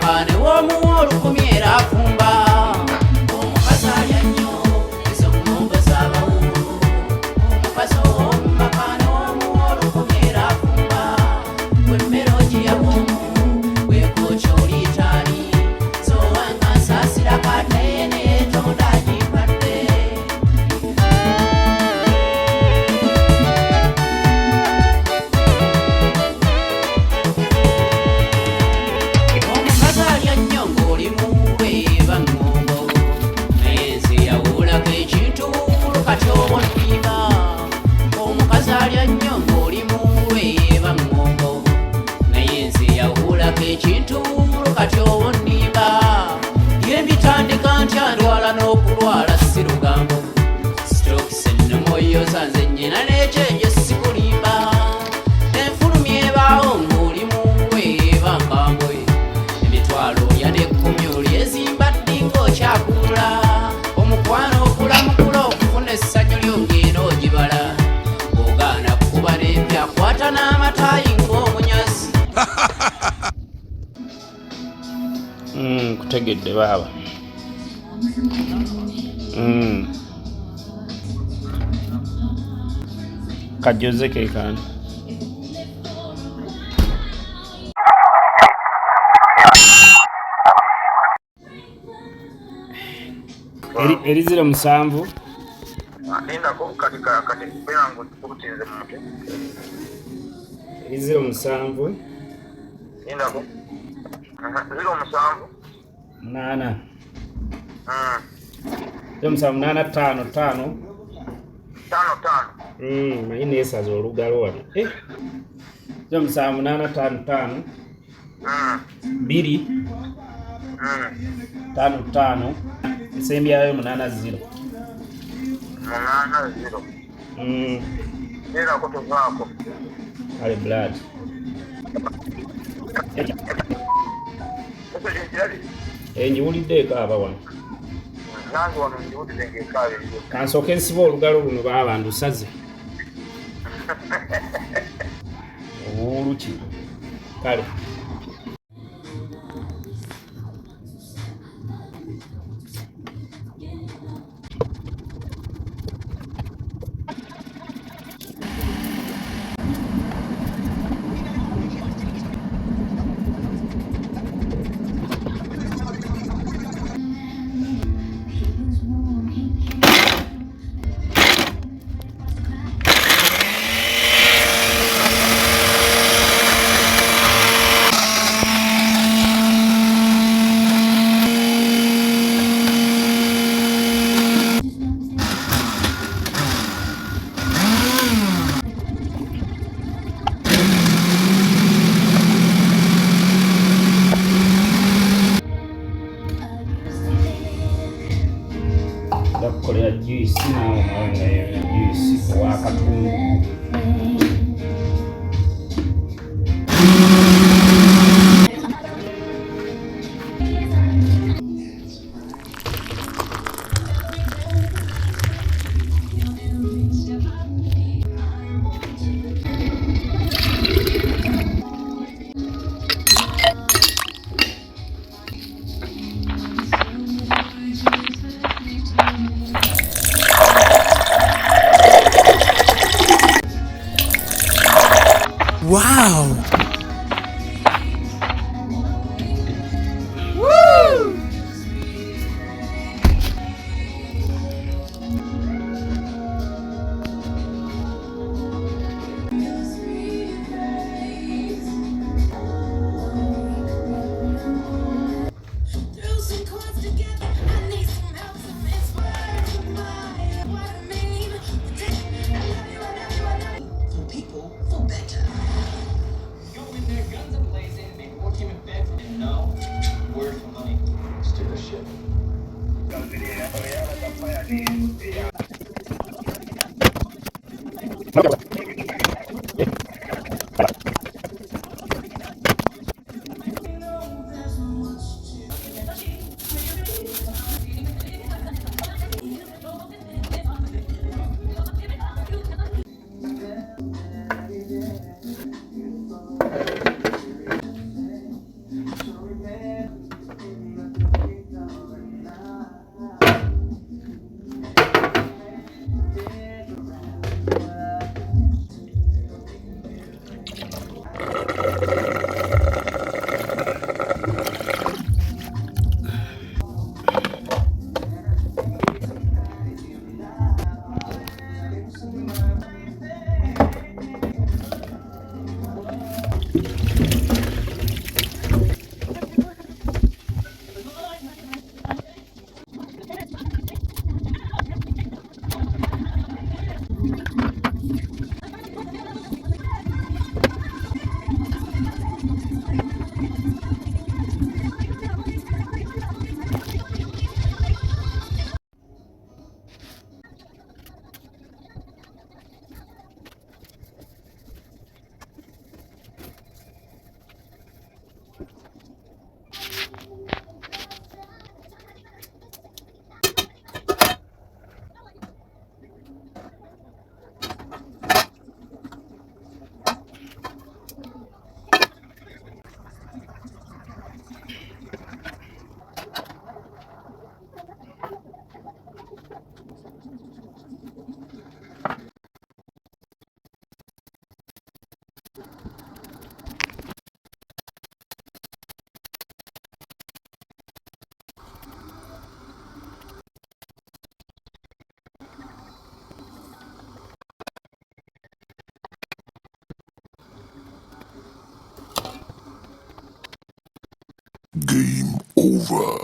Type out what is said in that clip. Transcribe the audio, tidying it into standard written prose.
Mumaka womuwolu kumyera afumba omukazi alya nnyo ezo ngombo z'abawulu omukazi w'Omumaka womuwolu kumyera afumba wemmere ogiya bwomu weekooca oliitaani zowanga nsaasira kateye neyeetonda agimpadde omukazi alya nnyo ng'oli muweeba ŋŋombo naye nze yawulako ekintu kati obonniba omukazi alya nnyo ng'oli muweeba ŋŋombo naye nze yawulako ekintu kati obonniba yembitandika ntya ndwala n'okulwala si lugambo sitokisi ennomoyo zanze nnyina n'ekyenje sikulimba enfulumya ebaawo ng'oli muweeba nkambwe emitwalo olya n'ekkumi oli ezimba ddinga okyakula omukwano okulamukula okufuna essanyu lyo ng'era ogibala ogaana kukuba n'empya kwata n'amataayi ng'omunyazi kutegedde baaba kajoze kekani erizira musanvu erizira musanvu nana musanvu nana tano naye neesaza olugalo wano musanvu nana tano biri tano nsembyayo 80 ale blood njiwulidde ekaaba wano kansooke nsiba olugalo luno baaba ndusaze obuwuluki kale bakukolera juice nawo mawanga juice wa AKATUNDU Wow! Woo! Game over.